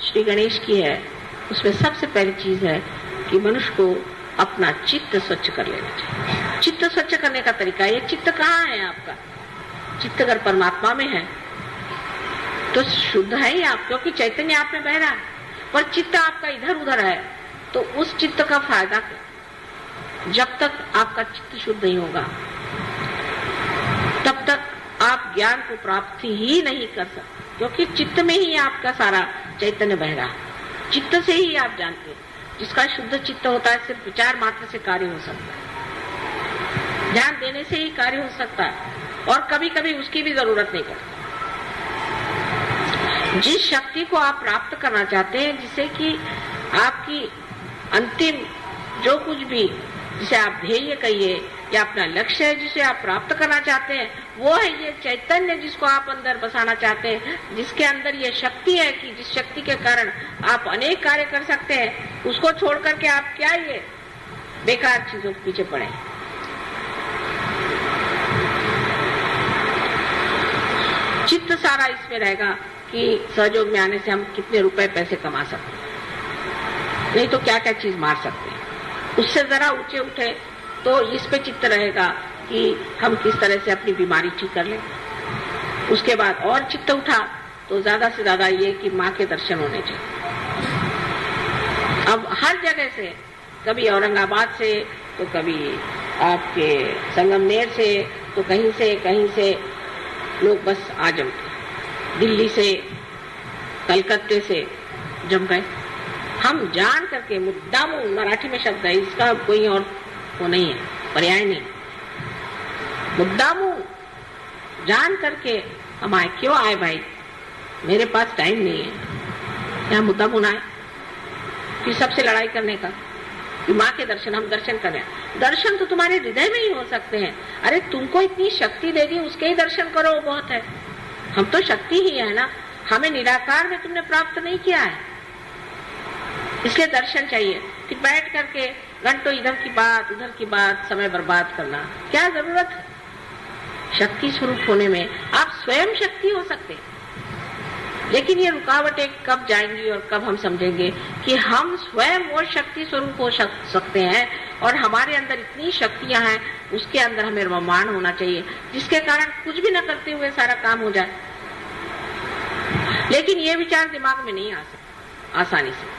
श्री गणेश की है, उसमें सबसे पहली चीज है कि मनुष्य को अपना चित्त स्वच्छ कर लेना चाहिए। चित्त स्वच्छ करने का तरीका, ये चित्त कहाँ है आपका? चित्त अगर परमात्मा में है तो शुद्ध है ही आप, क्योंकि चैतन्य आप में बह रहा है। पर चित्त आपका इधर उधर है तो उस चित्त का फायदा क्या? जब तक आपका चित्त शुद्ध नहीं होगा तब तक आप ज्ञान को प्राप्ति ही नहीं कर सकते, क्योंकि चित्त में ही आपका सारा चैतन्य बह रहा है। चित्त से ही आप जानते हैं। जिसका शुद्ध चित्त होता है सिर्फ विचार मात्र से कार्य हो सकता है, ध्यान देने से ही कार्य हो सकता है, और कभी कभी उसकी भी जरूरत नहीं पड़ती। जिस शक्ति को आप प्राप्त करना चाहते हैं, जिसे कि आपकी अंतिम जो कुछ भी, जिसे आप ध्येय कहिए या अपना लक्ष्य है जिसे आप प्राप्त करना चाहते हैं, वो है ये चैतन्य जिसको आप अंदर बसाना चाहते हैं, जिसके अंदर ये शक्ति है कि जिस शक्ति के कारण आप अनेक कार्य कर सकते हैं। उसको छोड़ करके आप क्या ये बेकार चीजों के पीछे पड़े। चित्त सारा इसमें रहेगा कि सहयोग में आने से हम कितने रुपए पैसे कमा सकते हैं, नहीं तो क्या क्या चीज मार सकते हैं। उससे जरा ऊंचे उठे तो इस पे चित्त रहेगा कि हम किस तरह से अपनी बीमारी ठीक कर लें। उसके बाद और चित्त उठा तो ज्यादा से ज्यादा ये कि माँ के दर्शन होने चाहिए। अब हर जगह से, कभी औरंगाबाद से तो कभी आपके संगमनेर से तो कहीं से लोग बस आ जमते, दिल्ली से कलकत्ते से जम गए। हम जान करके मुद्दाम, मराठी में शब्द है इसका, कोई और वो नहीं है, पर्याय नहीं, मुद्दामू जान करके हम आए। क्यों आए भाई? मेरे पास टाइम नहीं है यहाँ मुद्दामू आए कि सबसे लड़ाई करने का, कि माँ के दर्शन, हम दर्शन करें। दर्शन तो तुम्हारे हृदय में ही हो सकते हैं। अरे तुमको इतनी शक्ति दे दी, उसके ही दर्शन करो, वो बहुत है। हम तो शक्ति ही है ना, हमें निराकार में तुमने प्राप्त नहीं किया है, इसलिए दर्शन चाहिए। फिर बैठ करके घंटों इधर की बात उधर की बात, समय बर्बाद करना क्या जरूरत है? शक्ति स्वरूप होने में आप स्वयं शक्ति हो सकते, लेकिन ये रुकावटें कब जाएंगी और कब हम समझेंगे कि हम स्वयं वो शक्ति स्वरूप हो सकते हैं, और हमारे अंदर इतनी शक्तियां हैं, उसके अंदर हमें रमान होना चाहिए, जिसके कारण कुछ भी न करते हुए सारा काम हो जाए। लेकिन ये विचार दिमाग में नहीं आ सकता आसानी से।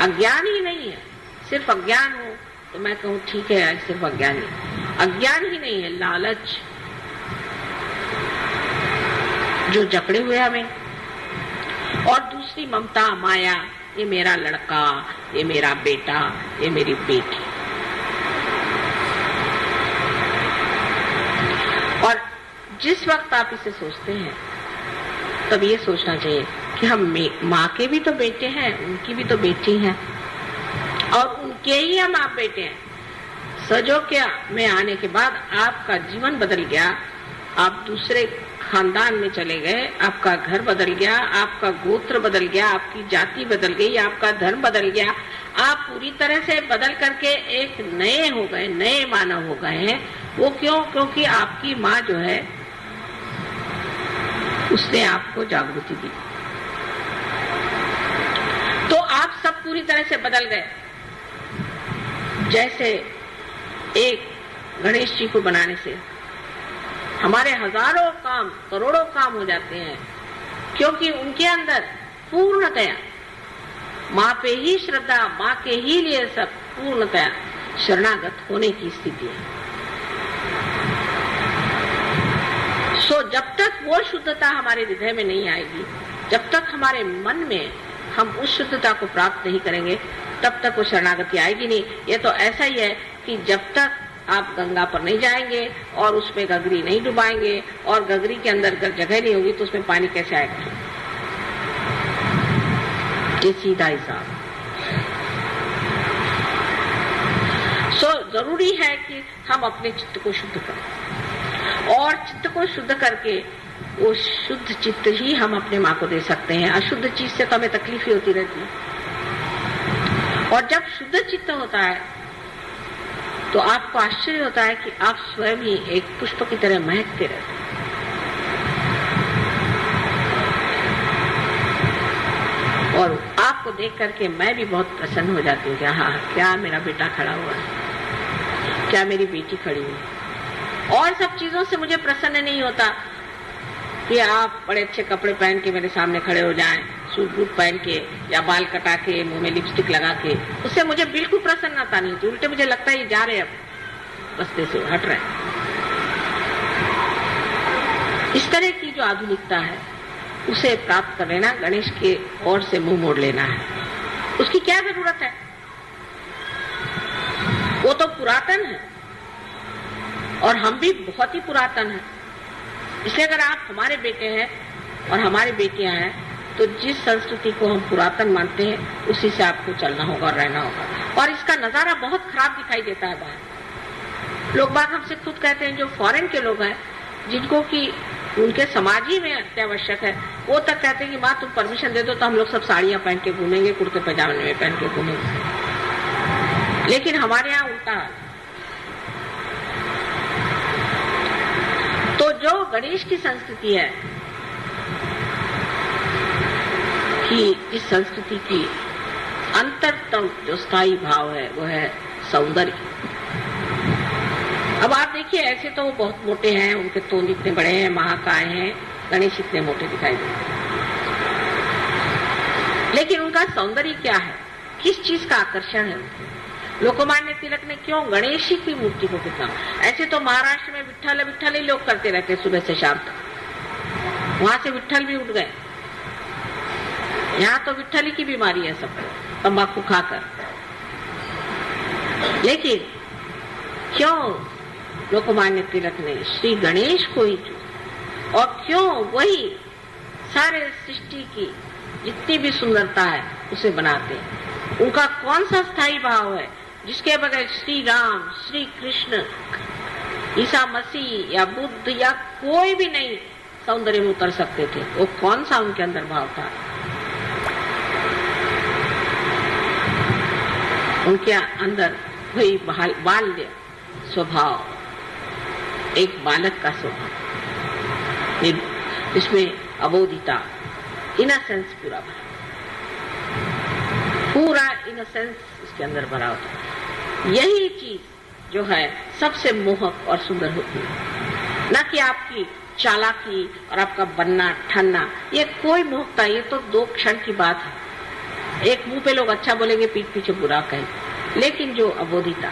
अज्ञान ही नहीं है, सिर्फ अज्ञान हो तो मैं कहूँ ठीक है, सिर्फ अज्ञान ही नहीं है, लालच जो जकड़े हुए हमें, और दूसरी ममता, माया, ये मेरा लड़का, ये मेरा बेटा, ये मेरी बेटी। और जिस वक्त आप इसे सोचते हैं तब ये सोचना चाहिए कि हम माँ के भी तो बेटे हैं, उनकी भी तो बेटी हैं, और उनके ही हम आप बेटे हैं। सहयोग में आने के बाद आपका जीवन बदल गया, आप दूसरे खानदान में चले गए, आपका घर बदल गया, आपका गोत्र बदल गया, आपकी जाति बदल गई, आपका धर्म बदल गया, आप पूरी तरह से बदल करके एक नए हो गए, नए मानव हो गए हैं। वो क्यों? क्योंकि आपकी माँ जो है उसने आपको जागृति दी, तो आप सब पूरी तरह से बदल गए। जैसे एक गणेश जी को बनाने से हमारे हजारों काम, करोड़ों काम हो जाते हैं, क्योंकि उनके अंदर पूर्णतया माँ पे ही श्रद्धा, माँ के ही लिए सब पूर्णतया शरणागत होने की स्थिति है। सो जब तक वो शुद्धता हमारे हृदय में नहीं आएगी, जब तक हमारे मन में हम उस शुद्धता को प्राप्त नहीं करेंगे, तब तक वो शरणागति आएगी नहीं। ये तो ऐसा ही है कि जब तक आप गंगा पर नहीं जाएंगे और उसमें गगरी नहीं डुबाएंगे, और गगरी के अंदर अगर जगह नहीं होगी तो उसमें पानी कैसे आएगा? ये सीधा हिसाब। सो जरूरी है कि हम अपने चित्त को शुद्ध करें, और चित्त को शुद्ध करके वो शुद्ध चित्त ही हम अपने माँ को दे सकते हैं। अशुद्ध चीज से तो हमें तकलीफ ही होती रहती है। और जब शुद्ध चित्त होता है तो आपको आश्चर्य होता है कि आप स्वयं ही एक पुष्प की तरह महकते रहते हैं। और आपको देख करके मैं भी बहुत प्रसन्न हो जाती हूँ कि हाँ, क्या मेरा बेटा खड़ा हुआ है, क्या मेरी बेटी खड़ी हुई है। और सब चीजों से मुझे प्रसन्न नहीं होता कि आप बड़े अच्छे कपड़े पहन के मेरे सामने खड़े हो जाएं, सूट बूट पहन के या बाल कटा के, मुंह में लिपस्टिक लगा के, उससे मुझे बिल्कुल प्रसन्नता नहीं होती। उल्टे मुझे लगता है ये जा रहे अब रास्ते से हट रहे हैं। इस तरह की जो आधुनिकता है उसे प्राप्त कर लेना, गणेश के ओर से मुंह मोड़ लेना है। उसकी क्या जरूरत है? वो तो पुरातन है और हम भी बहुत ही पुरातन हैं। इसलिए अगर आप हमारे बेटे हैं और हमारी बेटियां हैं तो जिस संस्कृति को हम पुरातन मानते हैं उसी से आपको चलना होगा और रहना होगा। और इसका नजारा बहुत खराब दिखाई देता है बाहर। लोग बात हमसे खुद कहते हैं, जो फॉरेन के लोग हैं जिनको कि उनके समाज ही में अत्यावश्यक है, वो तक कहते हैं कि माँ तुम परमिशन दे दो तो हम लोग सब साड़ियां पहन के घूमेंगे, कुर्ते पैजामे में पहन के घूमेंगे। लेकिन हमारे यहाँ उल्टा है। तो जो गणेश की संस्कृति है कि इस संस्कृति की अंतरतम जो स्थायी भाव है वो है सौंदर्य। अब आप देखिए, ऐसे तो वो बहुत मोटे हैं, उनके तोंद इतने बड़े हैं, महाकाय हैं, गणेश इतने मोटे दिखाई देते हैं, लेकिन उनका सौंदर्य क्या है, किस चीज का आकर्षण है? लोकमान्य तिलक ने क्यों गणेश जी की मूर्ति को कितना, ऐसे तो महाराष्ट्र में विट्ठल विट्ठल ही लोग करते रहते सुबह से शाम तक, वहां से विट्ठल भी उठ गए। यहाँ तो विट्ठल की बीमारी है सबको, तंबाकू खाकर। लेकिन क्यों लोकमान्य तिलक ने श्री गणेश को ही चुना, और क्यों वही सारे सृष्टि की जितनी भी सुंदरता है उसे बनाते हैं? उनका कौन सा स्थायी भाव है जिसके बगैर श्री राम, श्री कृष्ण, ईसा मसीह या बुद्ध या कोई भी नहीं सौंदर्य में उतर सकते थे? वो कौन सा उनके अंदर भाव था? उनके अंदर वही बाल्य स्वभाव, एक बालक का स्वभाव, इसमें अबोधिता, इनोसेंस पूरा इनोसेंस इसके अंदर भरा होता है। यही चीज जो है सबसे मोहक और सुंदर होती है, न कि आपकी चालाकी और आपका बनना ठन्ना। ये कोई मोहकता, ये तो 2 क्षण की बात है। एक मुंह पे लोग अच्छा बोलेंगे, पीठ पीछे बुरा कहेंगे। लेकिन जो अबोधिता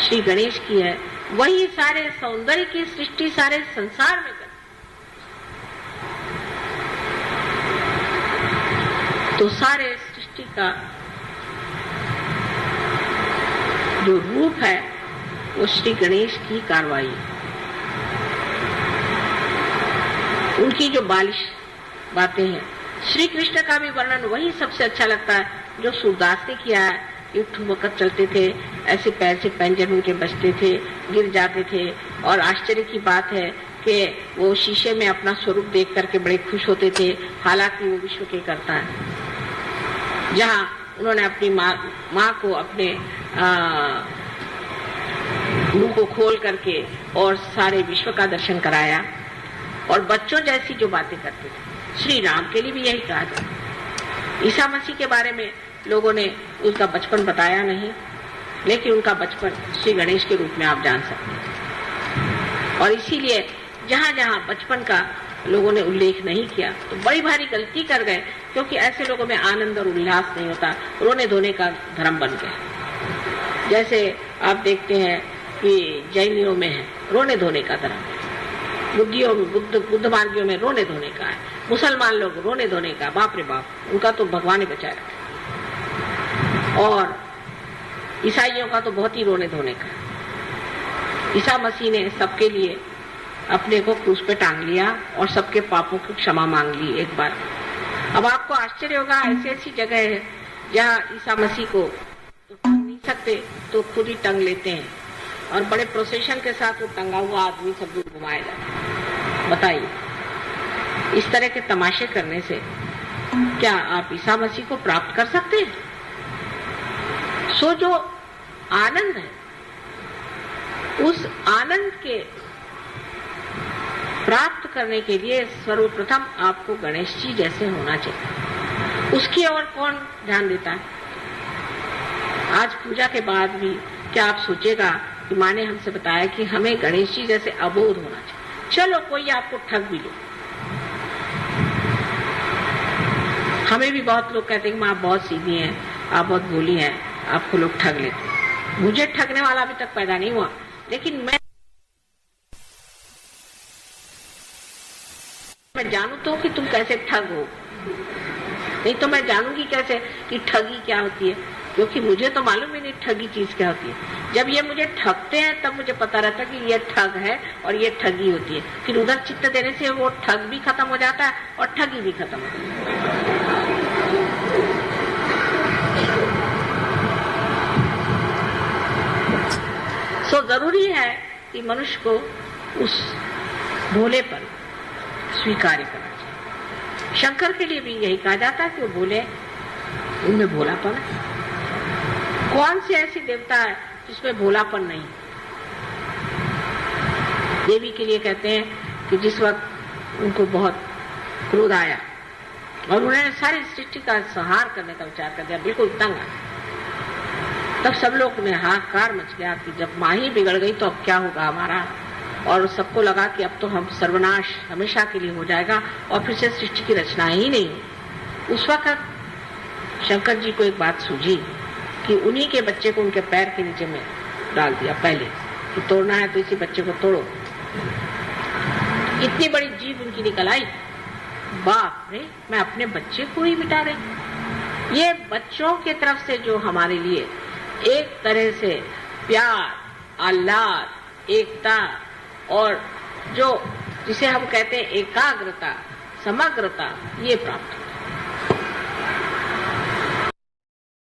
श्री गणेश की है वही सारे सौंदर्य की सृष्टि सारे संसार में कर। तो सारे सृष्टि का जो रूप है वो श्री गणेश की कार्रवाई, उनकी जो बालिश बातें हैं। श्री कृष्ण का भी वर्णन वही सबसे अच्छा लगता है जो सूरदास ने किया है। ठुमकत चलते थे, ऐसे पैर से पैंजन उनके बजते थे, गिर जाते थे, और आश्चर्य की बात है कि वो शीशे में अपना स्वरूप देख करके बड़े खुश होते थे, हालांकि वो विश्व के करता है। जहाँ उन्होंने अपनी माँ को अपने मुंह को खोल करके और सारे विश्व का दर्शन कराया, और बच्चों जैसी जो बातें करते थे। श्री राम के लिए भी यही कहा जाए। ईसा मसीह के बारे में लोगों ने उसका बचपन बताया नहीं, लेकिन उनका बचपन श्री गणेश के रूप में आप जान सकते हैं। और इसीलिए जहाँ जहाँ बचपन का लोगों ने उल्लेख नहीं किया तो बड़ी भारी गलती कर गए, क्योंकि ऐसे लोगों में आनंद और उल्लास नहीं होता, रोने धोने का धर्म बन गया। जैसे आप देखते हैं कि जैनियों में है रोने धोने का धर्म, बुद्ध मार्गियों में रोने धोने का है, मुसलमान लोग रोने धोने का, बाप रे बाप, उनका तो भगवान ही बचाए रखे। और ईसाइयों का तो बहुत ही रोने धोने का। ईसा मसीह ने सबके लिए अपने को क्रूस पे टांग लिया और सबके पापों की क्षमा मांग ली एक बार। अब आपको आश्चर्य होगा, ऐसी ऐसी जगह है जहाँ ईसा मसीह को तो टांग नहीं सकते तो खुद ही टंग लेते हैं, और बड़े प्रोसेशन के साथ वो टंगा हुआ आदमी सब दूर घुमाया जाता। बताइए, इस तरह के तमाशे करने से क्या आप ईसा मसीह को प्राप्त कर सकते हैं? सो जो आनंद है, उस आनंद के प्राप्त करने के लिए सर्वप्रथम आपको गणेश जी जैसे होना चाहिए। उसकी ओर कौन ध्यान देता है? आज पूजा के बाद भी क्या आप सोचेगा कि माँ ने हमसे बताया कि हमें गणेश जी जैसे अबोध होना चाहिए। चलो कोई आपको ठग भी लो, हमें भी बहुत लोग कहते हैं कि माँ आप बहुत सीधी हैं, आप बहुत भोली हैं, आपको लोग ठग लेते हैं। मुझे ठगने वाला अभी तक पैदा नहीं हुआ, लेकिन मैं जानू तो कि तुम कैसे ठग हो, नहीं तो मैं जानूंगी कैसे कि ठगी क्या होती है, क्योंकि मुझे तो मालूम ही नहीं ठगी चीज क्या होती है। जब ये मुझे ठगते हैं तब मुझे पता रहता है कि ये ठग है और ये ठगी होती है। फिर उधर चित्त देने से वो ठग भी खत्म हो जाता है और ठगी भी खत्म हो जाती है। सो जरूरी है कि मनुष्य को उस भोलेपन स्वीकार करना चाहिए। शंकर के लिए भी यही कहा जाता है कि वो भोले, उनमें भोलापन है। कौन सी ऐसी देवता है जिसमें भोलापन नहीं? देवी के लिए कहते हैं कि जिस वक्त उनको बहुत क्रोध आया और उन्होंने सारी सृष्टि का संहार करने का विचार कर दिया, बिल्कुल तंग आ, तब सब लोग में हाहाकार मच गया कि जब माँ ही बिगड़ गई तो अब क्या होगा हमारा। और सबको लगा कि अब तो हम सर्वनाश हमेशा के लिए हो जाएगा और फिर से सृष्टि की रचना ही नहीं। उस वक्त शंकर जी को एक बात सूझी कि उन्हीं के बच्चे को उनके पैर के नीचे में डाल दिया पहले, कि तोड़ना है तो इसी बच्चे को तोड़ो। इतनी बड़ी जीभ उनकी निकल आई, बाप रे, मैं अपने बच्चे को ही मिटा रही। ये बच्चों की तरफ से जो हमारे लिए एक तरह से प्यार, आह्लाद, एकता और जो जिसे हम कहते हैं एकाग्रता, समग्रता, ये प्राप्त